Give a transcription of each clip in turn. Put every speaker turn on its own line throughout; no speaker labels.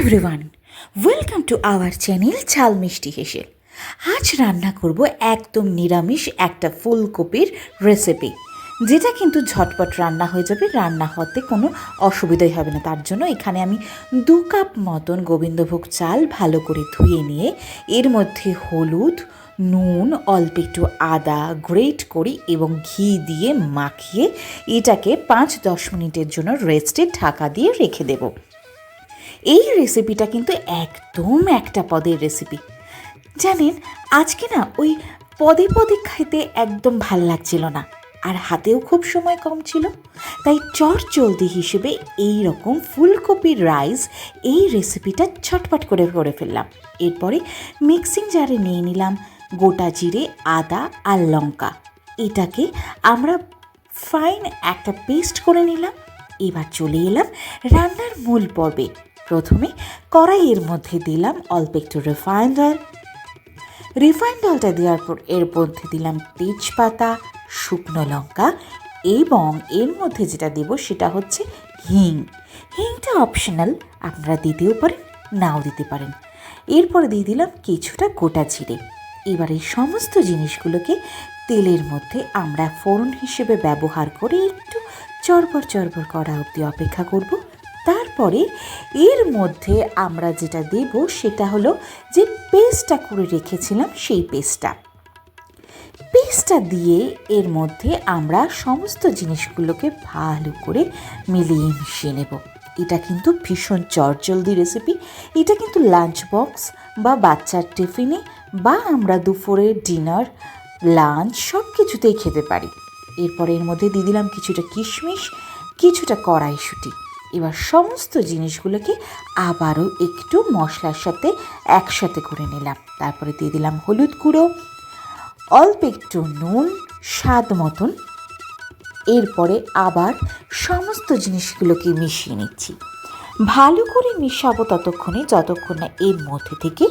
Everyone, welcome to our channel ঝাল মিষ্টি হেসেল। আজ রান্না করব একদম নিরামিষ একটা ফুলকপির রেসিপি, যেটা কিন্তু ঝটপট রান্না হয়ে যাবে। রান্না হতে কোনো অসুবিধাই হবে না। তার জন্য এখানে আমি 2 কাপ মতন গোবিন্দভোগ চাল ভালো করে ধুয়ে নিয়ে এর মধ্যে হলুদ, নুন, অল্প একটু আদা গ্রেট করি এবং ঘি দিয়ে মাখিয়ে এটাকে 5-10 মিনিটের জন্য রেস্টে ঢাকা দিয়ে রেখে দেবো। এই রেসিপিটা কিন্তু একদম একটা পদের রেসিপি। জানেন, আজকে না ওই পদে পদে খাইতে একদম ভাল লাগছিল না, আর হাতেও খুব সময় কম ছিল, তাই চটজলদি হিসেবে এই রকম ফুলকপির রাইস এই রেসিপিটা ছটপট করে করে ফেললাম। এরপরে মিক্সিং জারে নিয়ে নিলাম গোটা জিরে, আদা আর লঙ্কা। এটাকে আমরা ফাইন একটা পেস্ট করে নিলাম। এবার চলে এলাম রান্নার মূল পর্বে। প্রথমে কড়াইয়ের মধ্যে দিলাম অল্প একটু রিফাইন্ড অয়েলটা দেওয়ার পর এর মধ্যে দিলাম তেজপাতা, শুকনো লঙ্কা এবং এর মধ্যে যেটা দেব সেটা হচ্ছে হিংটা অপশনাল, আপনারা দিতেও পারেন নাও দিতে পারেন। এরপরে দিয়ে দিলাম কিছুটা গোটা জিরে। এবার এই সমস্ত জিনিসগুলোকে তেলের মধ্যে আমরা ফোড়ন হিসেবে ব্যবহার করে একটু চড়বড় করা অবধি অপেক্ষা করব। তারপরে এর মধ্যে আমরা যেটা দেব সেটা হলো যে পেস্টটা করে রেখেছিলাম, সেই পেস্টটা দিয়ে এর মধ্যে আমরা সমস্ত জিনিসগুলোকে ভালো করে মিলিয়ে মিশিয়ে নেব। এটা কিন্তু ভীষণ চটজলদি রেসিপি। এটা কিন্তু লাঞ্চ বক্স বা বাচ্চার টিফিনে বা আমরা দুপুরের ডিনার, লাঞ্চ সব কিছুতেই খেতে পারি। এরপরে এর মধ্যে দিয়ে দিলাম কিছুটা কিশমিশ, কিছুটা কড়াইশুঁটি। এবার সমস্ত জিনিসগুলোকে আবারও একটু মশলার সাথে একসাথে করে নিলাম। তারপরে দিয়ে দিলাম হলুদ গুঁড়ো, অল্প একটু নুন স্বাদ মতন। এরপরে আবার সমস্ত জিনিসগুলোকে মিশিয়ে নিচ্ছি। ভালো করে মিশাবো ততক্ষণে যতক্ষণ না এর মধ্যে থেকে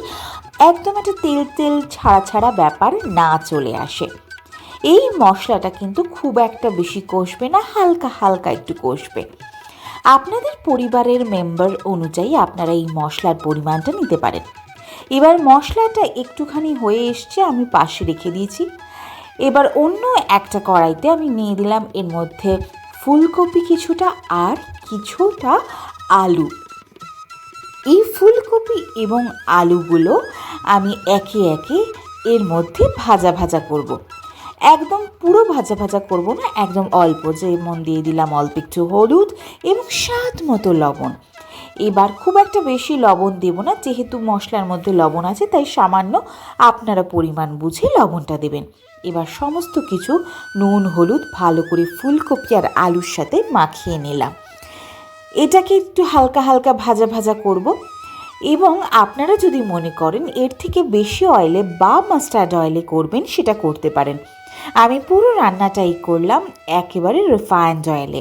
একদম একটা তেল ছাড়া ব্যাপার না চলে আসে। এই মশলাটা কিন্তু খুব একটা বেশি কষবে না, হালকা একটু কষবে। আপনাদের পরিবারের মেম্বার অনুযায়ী আপনারা এই মশলার পরিমাণটা নিতে পারেন। এবার মশলাটা একটুখানি হয়ে এসছে, আমি পাশে রেখে দিয়েছি। এবার অন্য একটা কড়াইতে আমি নিয়ে দিলাম এর মধ্যে ফুলকপি কিছুটা আর কিছুটা আলু। এই ফুলকপি এবং আলুগুলো আমি একে একে এর মধ্যে ভাজা করব। একদম পুরো ভাজা করব না, একদম অল্প, যেমন দিয়ে দিলাম অল্প একটু হলুদ এবং স্বাদ মতো লবণ। এবার খুব একটা বেশি লবণ দেব না, যেহেতু মশলার মধ্যে লবণ আছে, তাই সামান্য আপনারা পরিমাণ বুঝে লবণটা দেবেন। এবার সমস্ত কিছু নুন হলুদ ভালো করে ফুলকপি আর আলুর সাথে মাখিয়ে নিলাম। এটাকে একটু হালকা ভাজা করব। এবং আপনারা যদি মনে করেন এর থেকে বেশি অয়েলে বা মাস্টার্ড অয়েলে করবেন, সেটা করতে পারেন। আমি পুরো রান্নাটাই করলাম একেবারে রিফাইন্ড অয়েলে।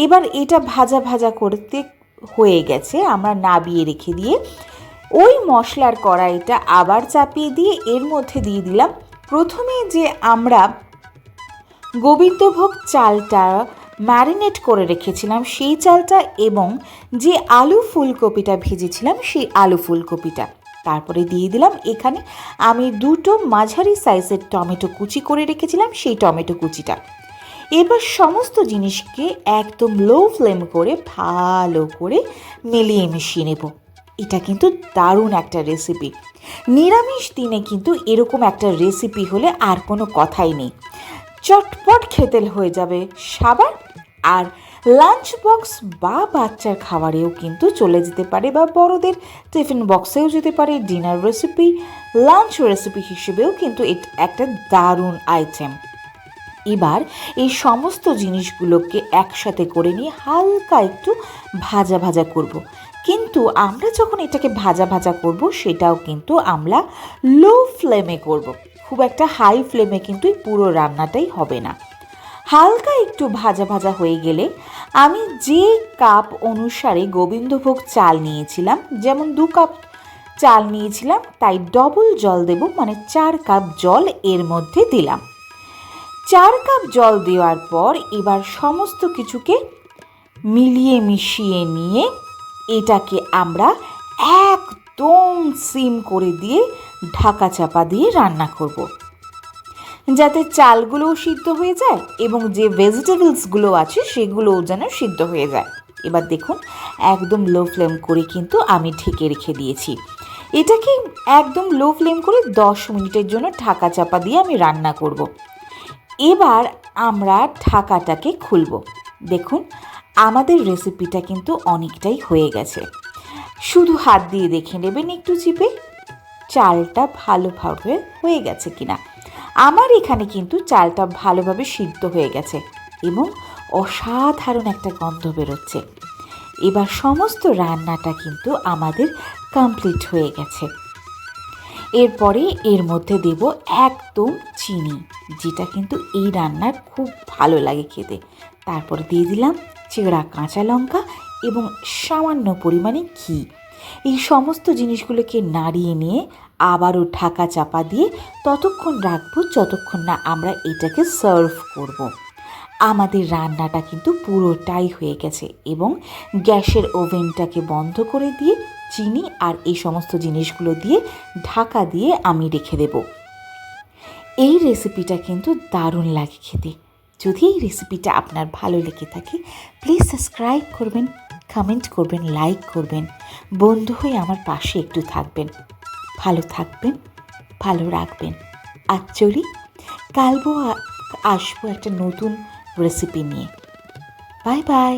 এবার এটা ভাজা করতে হয়ে গেছে, আমরা নাবিয়ে রেখে দিয়ে ওই মশলার কড়াইটা আবার চাপিয়ে দিয়ে এর মধ্যে দিয়ে দিলাম প্রথমে যে আমরা গোবিন্দভোগ চালটা ম্যারিনেট করে রেখেছিলাম সেই চালটা, এবং যে আলু ফুলকপিটা ভেজেছিলাম সেই আলু ফুলকপিটা। তারপরে দিয়ে দিলাম এখানে আমি 2টো মাঝারি সাইজের টমেটো কুচি করে রেখেছিলাম, সেই টমেটো কুচিটা। এবার সমস্ত জিনিসকে একদম লো ফ্লেম করে ভালো করে মিলিয়ে মিশিয়ে নেব। এটা কিন্তু দারুণ একটা রেসিপি। নিরামিষ দিনে কিন্তু এরকম একটা রেসিপি হলে আর কোনো কথাই নেই, চটপট খেতে হয়ে যাবে সাবার। আর লাঞ্চ বক্স বা বাচ্চার খাবারেও কিন্তু চলে যেতে পারে, বা বড়দের টিফিন বক্সেও যেতে পারে। ডিনার রেসিপি, লাঞ্চ রেসিপি হিসেবেও কিন্তু একটা দারুণ আইটেম। এবার এই সমস্ত জিনিসগুলোকে একসাথে করে নিয়ে হালকা একটু ভাজা করব। কিন্তু আমরা যখন এটাকে ভাজা করব সেটাও কিন্তু আমরা লো ফ্লেমে করব, খুব একটা হাই ফ্লেমে কিন্তু পুরো রান্নাটাই হবে না। হালকা একটু ভাজা হয়ে গেলে আমি যে কাপ অনুসারে গোবিন্দভোগ চাল নিয়েছিলাম, যেমন 2 কাপ চাল নিয়েছিলাম, তাই ডবল জল দেব, মানে 4 কাপ জল এর মধ্যে দিলাম। 4 কাপ জল দেওয়ার পর এবার সমস্ত কিছুকে মিলিয়ে মিশিয়ে নিয়ে এটাকে আমরা একদম সিম করে দিয়ে ঢাকা চাপা দিয়ে রান্না করব, যাতে চালগুলোও সিদ্ধ হয়ে যায় এবং যে ভেজিটেবলসগুলো আছে সেগুলোও যেন সিদ্ধ হয়ে যায়। এবার দেখুন একদম লো ফ্লেম করে কিন্তু আমি ঢেকে রেখে দিয়েছি। এটাকে একদম লো ফ্লেম করে 10 মিনিটের জন্য ঢাকা চাপা দিয়ে আমি রান্না করব। এবার আমরা ঢাকাটাকে খুলব। দেখুন আমাদের রেসিপিটা কিন্তু অনেকটাই হয়ে গেছে। শুধু হাত দিয়ে দেখে নেবেন একটু চিপে চালটা ভালোভাবে হয়ে গেছে কিনা। আমার এখানে কিন্তু চালটা ভালোভাবে সিদ্ধ হয়ে গেছে এবং অসাধারণ একটা গন্ধ বেরোচ্ছে। এবার সমস্ত রান্নাটা কিন্তু আমাদের কমপ্লিট হয়ে গেছে। এরপরে এর মধ্যে দেব একদম চিনি, যেটা কিন্তু এই রান্নার খুব ভালো লাগে খেতে। তারপর দিয়ে দিলাম চেরা কাঁচা লঙ্কা এবং সামান্য পরিমাণে ঘি। এই সমস্ত জিনিসগুলোকে নাড়িয়ে নিয়ে আবারও ঢাকা চাপা দিয়ে ততক্ষণ রাখবো যতক্ষণ না আমরা এটাকে সার্ভ করব। আমাদের রান্নাটা কিন্তু পুরোটাই হয়ে গেছে এবং গ্যাসের ওভেনটাকে বন্ধ করে দিয়ে চিনি আর এই সমস্ত জিনিসগুলো দিয়ে ঢাকা দিয়ে আমি রেখে দেব। এই রেসিপিটা কিন্তু দারুণ লাগে খেতে। যদি এই রেসিপিটা আপনার ভালো লেগে থাকে প্লিজ সাবস্ক্রাইব করবেন, কমেন্ট করবেন, লাইক করবেন, বন্ধু হয়ে আমার পাশে একটু থাকবেন। ভালো থাকবেন, ভালো রাখবেন। আর চলি, কালও আসবো একটা নতুন রেসিপি নিয়ে। Bye bye.